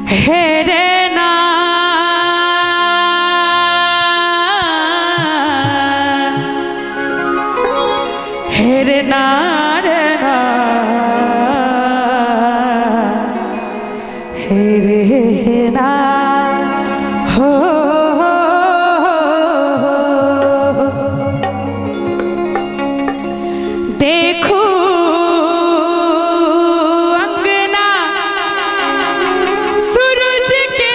हेरे ना हेरे ना रे ना हेरे ना हो देखो अंगना सूरज के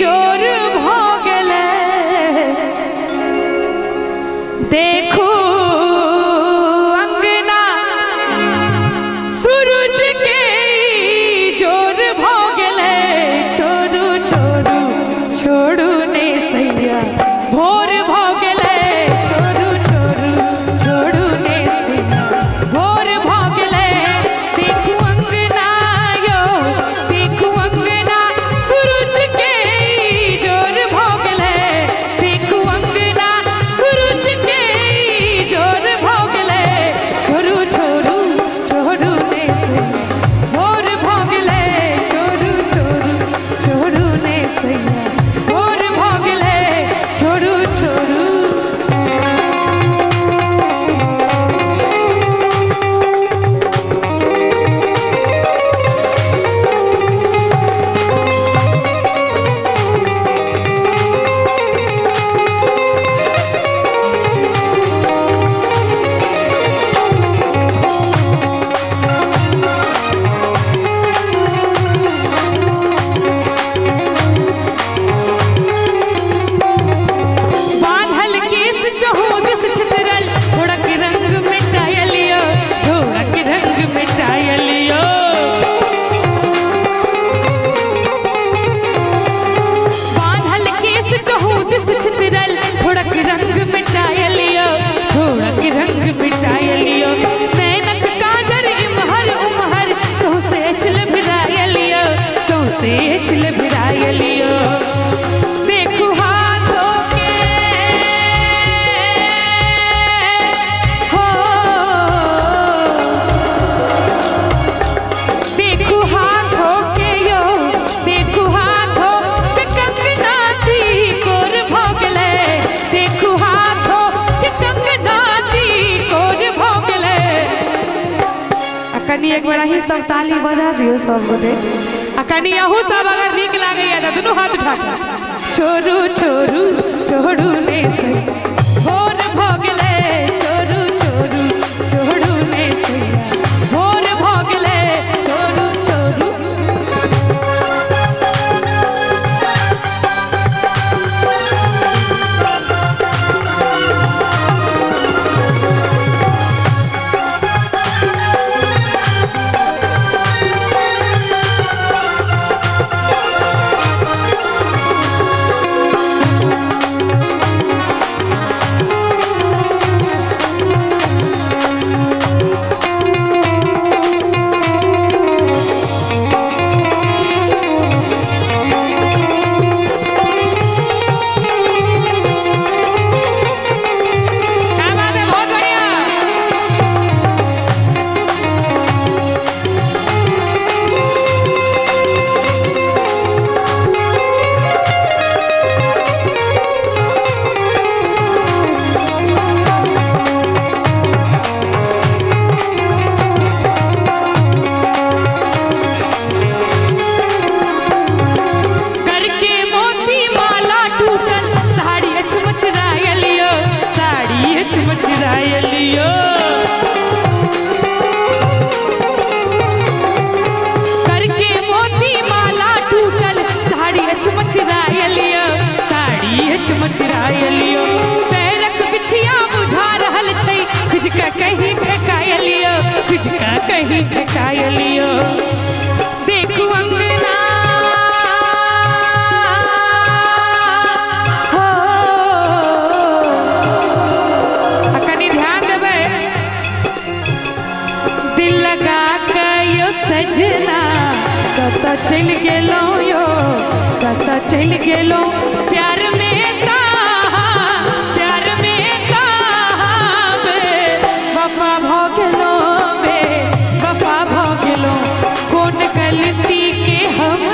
जोर भोगले देखो अंगना सूरज के जोर भोगले छोड़ू छोड़ू छोड़ू ने सैया भोर भोगले छोड़ू छोड़ू छोड़ू ने सैया भोर भोगले देखू अंगना यो देखू अंगना सूरज के जोर भोगले देखू अंगना सूरज के जोर भोगले छोड़ू छोड़ू छोड़ू ने सैया भोर भोगले छोड़ू छोड़ू छोड़ू ने सैया भोर भोगले छोड़ू छोड़ू बांधल केस चहुदिस छितरल थोड़क रंग मिटायलियो थोड़क रंग मिटायलियो बांधल केस चहुदिस छितरल थोड़क रंग मिटायलियो थोड़क रंग मिटायलियो नैनक काजर इमहर उमहर सौसे छिल भिरायलियो सौसे छिल भिरायलियो देखू हाथों के हो देखू हाथों के यो देखू हाथों के कंगनाती कोर भोगले देखू हाथों के कंगनाती कोर भोगले अकनी एक बार ही सब ताली बजा दियो सब गोटे अकनी अहू सब अगर नीक लागैया त दुनू हाथ उठा के छोड़ू छोड़ू छोड़ू ने सैया भोर भोगले छोड़ू छोड़ू छोड़ू ने सैया भोर भोगले छोड़ू छोड़ू क्या बात है बहुत बढ़िया करके मोती माला टूटल साड़ी अचमचरायलियो साड़ी अचमचरायलियो करके मोती माला टूटल साड़ी अचमचरायलियो साड़ी अचमचरायलियो पैरक बिछिया बुझा रहल छै खुजका कहीं फेकायलियो खुजका कहीं फेकायलियो देखू अंगना हो अकनी ध्यान देबे दिल लगा के यो सजना कत चल गेलो यो कत चल गेलो प्यार में बपा भोगलो बे बपा भोगलो कौन गलती के हम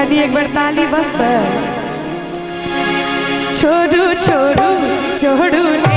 तनी एक बार ताली बजता छोड़ू छोड़ू छोड़ू ने